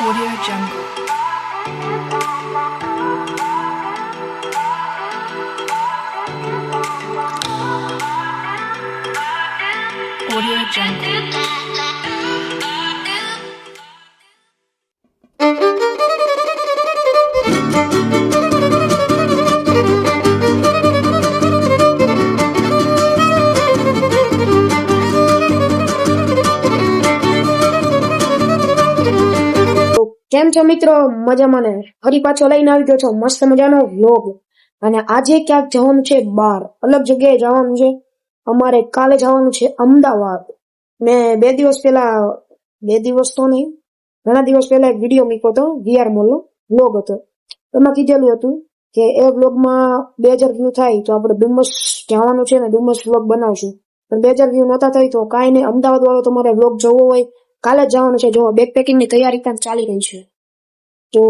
Audio Jungle. Audio Jungle. કેમ છો મિત્રો? મજામાં ને? ફરી પાછો લઈને આવી ગયો છો મસ્ત મજાનો વ્લોગ. અને આજે ક્યાંક જવાનું છે, બહાર અલગ જગ્યાએ જવાનું છે. અમારે કાલે જવાનું છે અમદાવાદ. મેં બે દિવસ તો નહીં, ઘણા દિવસ પહેલા એક વિડીયો મૂક્યો હતો, VR મોલ નો વ્લોગ હતો. એમાં કીધેલું હતું કે એ વ્લોગમાં 2000 વ્યૂ થાય તો આપણે ડુમસ જવાનું છે ને ડુમસ વ્લોગ બનાવશું. પણ 2000 વ્યૂ નતા થઈ તો કાંઈ નહીં, અમદાવાદ વાળો તમારે વ્લોગ જોવો હોય કાલે જ જવાનું છે. જો બેગ પેકિંગ ની તૈયારી પણ ચાલી રહી છે, તો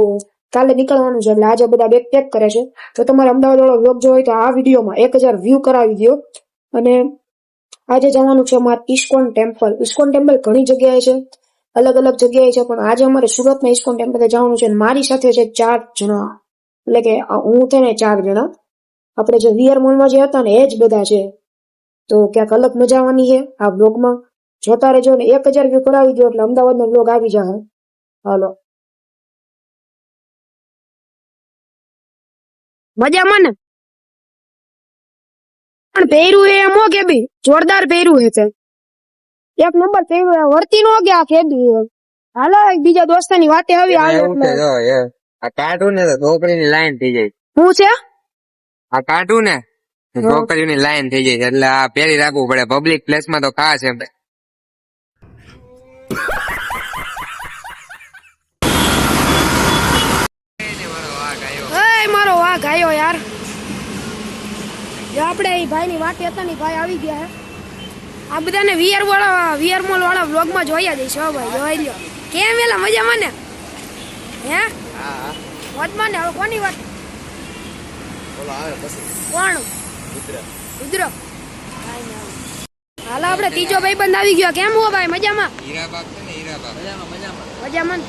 કાલે નીકળવાનું છે. એટલે આજે બધા બેગ પેક કરે છે. તો તમારે અમદાવાદ વાળો વ્લોગ જોવો હોય તો આ વિડીયોમાં 1000 વ્યૂ કરાવી દો. અને આજે જવાનું છે અમારે ઇસ્કોન ટેમ્પલ. ઇસ્કોન ટેમ્પલ ઘણી જગ્યાએ છે, અલગ અલગ જગ્યાએ છે, પણ આજે અમારે સુરતમાં ઇસ્કોન ટેમ્પલે જવાનું છે. મારી સાથે છે 4 જણા, એટલે કે હું થઈને 4 જણા. આપણે જે VR મોલમાં જે હતા ને એ જ બધા છે. તો ક્યાંક અલગ મજા આવવાની છે આ વ્લોગમાં. જોતા રહેજો ને 1000 વ્યૂ કરાવી દો એટલે અમદાવાદનો વ્લોગ આવી જશે. હાલો, મજામાં ને? પણ પહેર્યું હે એમ હો કે બી જોરદાર પહેર્યું હે તે. એક નંબર પહેર્યું હે, વર્તી નો ગયા કેદી. હાલો બીજા દોસ્તાની વાતે આવી હાલ એટલે આ કાર્ટૂન ને છોકરીની લાઈન થઈ જાય. શું છે આ કાર્ટૂન ને છોકરીની લાઈન થઈ જાય એટલે આ પહેરી રાખવું પડે. પબ્લિક પ્લેસ માં તો ખાસ એમ. મારો વાઘ આયો યાર. જો આપણે એ ભાઈ ની વાતે હતા ને ભાઈ આવી ગયા હે. આ બધાને VR મોલ વાળા વ્લોગ માં જોયા દઈશ. હો ભાઈ જોઈ લ્યો. કેમ એલા મજામાં ને? હે હા વાતમાં ને હવે કોની વાત? બોલો આવે પછી કોણ? રુદ્ર. હાલો આપણે ત્રીજો ભાઈબંધ આવી ગયો. કેમ હો ભાઈ? મજામાં? હીરાબાગ છે ને, હીરાબાગ મજામાં.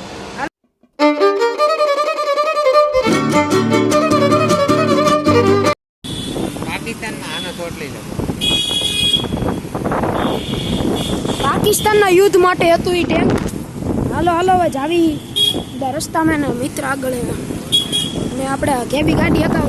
પાકિસ્તાનમાં આનો શોટ લઈ લો. પાકિસ્તાનના યુદ્ધ માટે હતું ઈ ટેન્ક. હાલો હવે જાવી રસ્તામાં ને મિત્ર આગળ ને આપણે કેબી ગાડી હતા.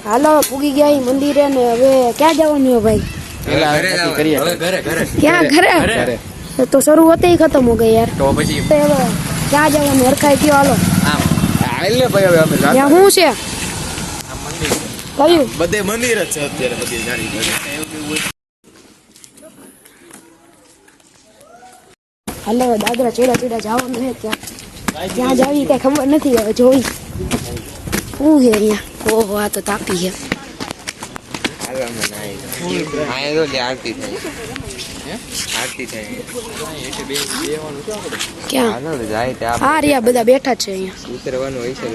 હાલો પૂગી ગયા ઈ મંદિરે ને હવે ક્યાં જવાનું હે ભાઈ? ક્યાં? ઘરે? તો શરૂઆત ખતમ હો ગઈ યાર. તો પછી હવે ક્યાં જવાનું હરખાઈ કયો? હાલો હાલ ને ભાઈ, હવે અમે ત્યાં શું છે? કયું? બધે મંદિર જ છે અત્યારે. બધી જારી હાલો દાદરા ચેડા જવાનું છે. ત્યાં જાવી કઈ ખબર નથી. હવે જોઈ શું છે અહીંયા. ઓહો આ તો તાપી છે. ક્યાં? હા રહ્યા બધા બેઠા છે અહીંયા. ઉતરવાનું હોય છે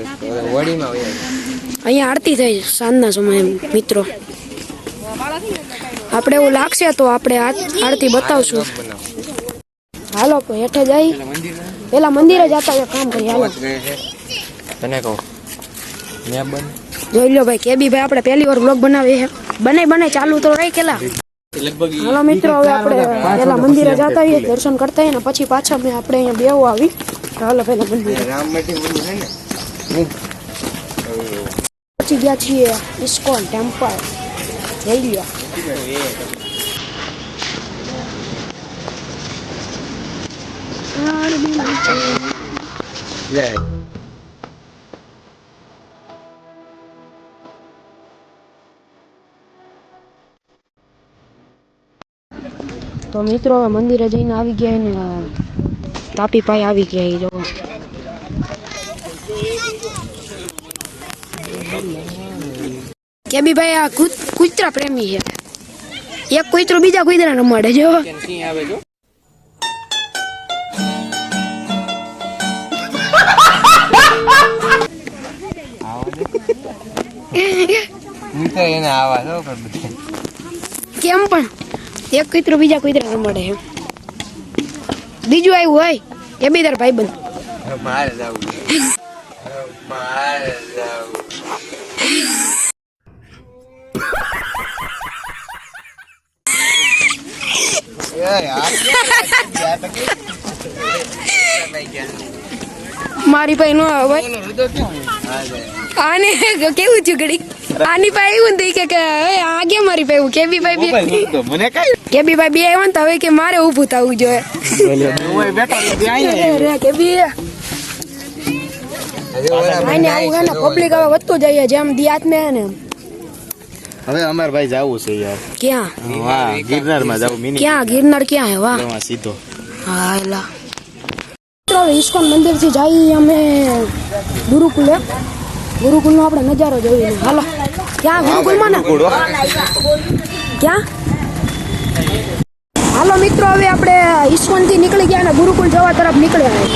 વડીમાં હોય. અહીંયા આરતી થાય સાંજના સમયે મિત્રો. આપણે એવું લાગશે તો આપણે આરતી બતાવશું. હાલો હેઠે જઈ પેલા મંદિરે જતા કામ કરીએ. હાલો તને કહું જોઈ લો ભાઈ કેબી ભાઈ આપણે પહેલી વાર વ્લોગ બનાવીએ. બનાય ચાલુ તો રહી કેલા. હાલો મિત્રો હવે આપણે પેલા મંદિરે જતા આવીએ, દર્શન કરતા આવીએ ને પછી પાછા મેં આપણે અહીંયા બેવું આવી. હાલો પેલા મંદિરે પહોંચી ગયા છીએ ઇસ્કોન ટેમ્પલ. જઈ લ્યો તો મિત્રો હવે મંદિરે જઈને આવી ગયા ને તાપી ભાઈ આવી ગયા જો કે બી ભાઈ આ કૂતરા પ્રેમી છે એક કૂતરો બીજા કૂતરા રમાડે જો એને આવા દો કેમ પણ એક કૂતરો બીજા કૂતરા રમાડે છે બીજું આવ્યું હોય એ બી તાર ભાઈ બંધ મારે જવું મારે જવું મારી પાસે નો આવે આને કેવું થયું ઘડી આની પાસે એવું ને કે આ કેમ મારી પાસે કે બી ભાઈ મને કઈ કે બી ભાઈ બે આવ્યો ને તો હવે કે મારે ઊભું થવું જોઈએ કે બી આને આવું હે ને પબ્લિક હવે વધતું જાય જેમ દિયાત મેં હે ને હવે અમાર ભાઈ જાવું છે યાર ક્યાં વાહ ગિરનાર માં જાવું મિની ક્યાં ગિરનાર ક્યાં હે વાહ માં સીધો હા એલા મિત્રો ઇસ્કોન મંદિર થી જઈએ અમે ગુરુકુલે ગુરુકુલ નો આપણે નજારો જોઈએ હાલો ક્યાં ગુરુકુલ માં ને ક્યાં હાલો મિત્રો હવે આપણે ઇસ્કોન થી નીકળી ગયા અને ગુરુકુલ જવા તરફ નીકળ્યા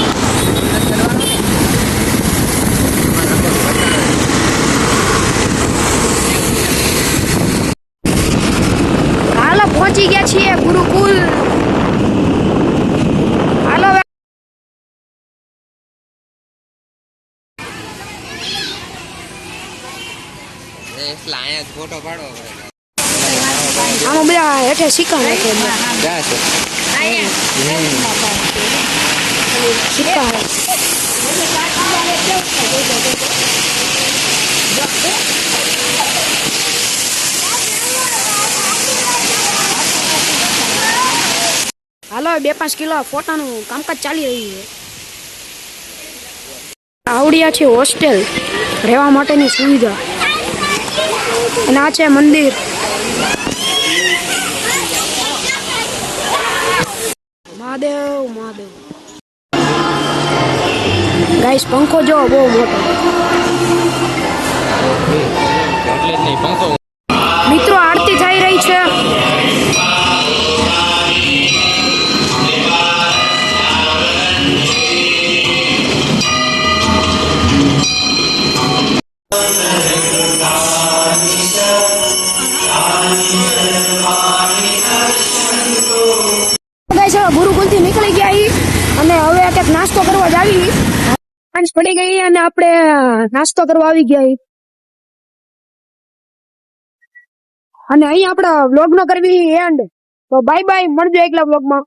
હાલો પહોંચી ગયા છીએ ગુરુકુલ હાલો અહીંયા ફોટો પાડો આમાં બધા હેઠે સિક્કા નાખે સિક્કા હાલો 2-5 કિલો ફોટાનું કામકાજ ચાલી રહ્યું છે આવડિયા છે હોસ્ટેલ રહેવા માટેની સુવિધા અને આ છે મંદિર મહાદેવ મહાદેવ ગાઈસ પંખો જો બહુ મોટો મિત્રો આરતી થઈ રહી છે ગુરુકુલ થી નીકળી ગયા અને હવે કંઈક નાસ્તો કરવા જ આવી સાંજ પડી ગઈ અને આપણે નાસ્તો કરવા આવી ગયા અને અહીં આપણા વ્લોગ નો કરવી એન્ડ તો બાય બાય મળજો એકલા વ્લોગ માં